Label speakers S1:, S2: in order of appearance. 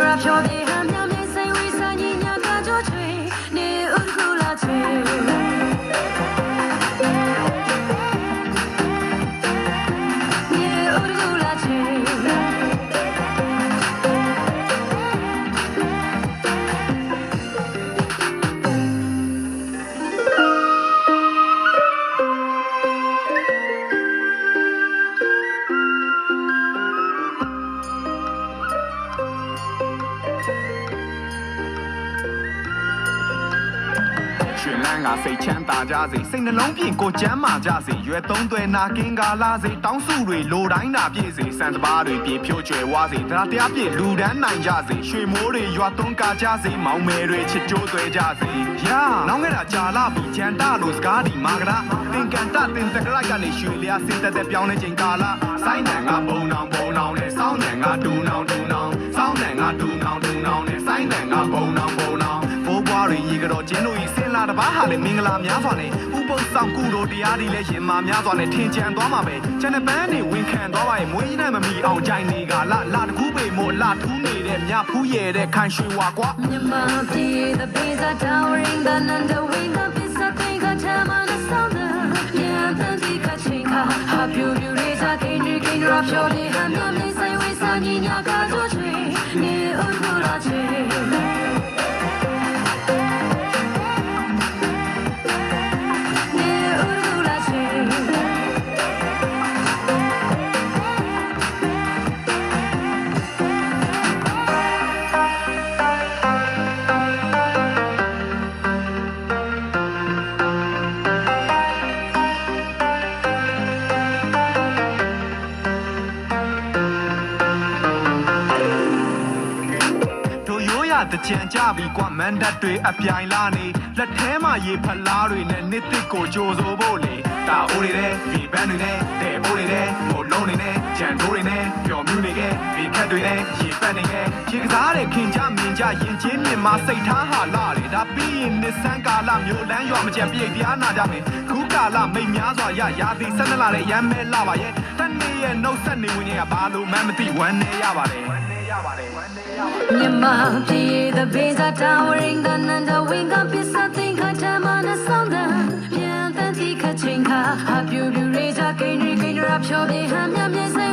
S1: rap your day ham yam me say we sa ni nya ka jo chwe ne un ku la chwe ne un ku la chwe
S2: ရှင်လန်းကစိတ်ချမ်းသာကြစေစိတ်နှလုံးပြင်ကိုကျမ်းမာကြစေရွယ်သုံးသွဲနာကင်းကာလာစေတောင်းစုတွေလိုတိုင်းနာပြည့်စေစံစပါးတွေပြေဖြိုးကျွယ်ဝစေတရားတရားပြည့်လူဒန်းနိုင်ကြစေရွှေမိုးတွေရွာသွန်းကာကြစေမောင်မယ်တွေချစ်ကြိုးသွဲကြစေရာနောင်ခဲ့တာကြာလာပြီဂျန်တလို့စကားဒီမာကရာတင်ကန်တတင်တကလိုက်ကနေရွှေလျာစင်တက်တဲ့ပြောင်းနေချိန်ကာလာစိုင်းနံကဘုံနောင်နဲ့စောင်းနံကဒူနောင်စောင်းနံကဒူနောင်နဲ့စိုင်းနံကဘုံနောင်ဘိုးဘွားတွေရေကတော့ကျင်းတို့ဤစင်လာတပားဟာလေမင်္ဂလာများစွာနဲ့ဥပုသ်ဆောင်ကုသိုလ်တရားတွေလည်းရင်မာများစွာနဲ့ထင်ကြံသွားမှာပဲကျန်တဲ့ပန်းတွေဝင်ခံသွားပါရဲ့မွေးကြီးနဲ့မမီအောင်ကြိုင်နေကလာတခုပေမို့လာထူးနေတဲ့မြဖူးရဲ့တဲ့ခိုင်ရွှေဝါကွာ
S1: မြန်မာပြည် the bees are towering the under wing the bees are think a time on the sound yeah the ka chinga have you raise a king rap your day ham yam me say we sa ni nya ka jo chwe ne un ku la chwe
S2: တကြံကြပြီကွာမန်ဒတ်တွေအပြိုင်လာနေလက်ထဲမှာရေဖလားတွေနဲ့နှစ်တစ်ကိုကြိုဆိုဖို့လေတာအိုးတွေနဲ့ဒီဘန်းတွေနဲ့တဲ့အိုးတွေနဲ့မို့လုံးတွေနဲ့ဂျန်တိုးတွေနဲ့ပျော်မြူးနေခဲ့ဒီခက်တွေနဲ့ရေပတ်နေခဲ့ရေကစားတဲ့ခင်ကြမင်ကြရင်ချင်းမြင်မှာစိတ်ထားဟာလာလေဒါပြီးရင်နှစ်ဆန်းကာလမျိုးလန်းရွာမကြံပြိတ်တရားနာကြမယ်ခုကာလမိတ်များစွာရာသီဆက်နှစ်လာတဲ့ရမ်းမဲလာပါရဲ့တနေ့ရဲ့နှုတ်ဆက်နေဝင်ကဘာလို့မှမသိဝမ်းနေရပါတယ်
S1: မြန်မာပြည် the bees are towering the under wing up is something ka time on the soundပြန်တန်တီခချင်းခါ have you raise a king rap your day ham yam me say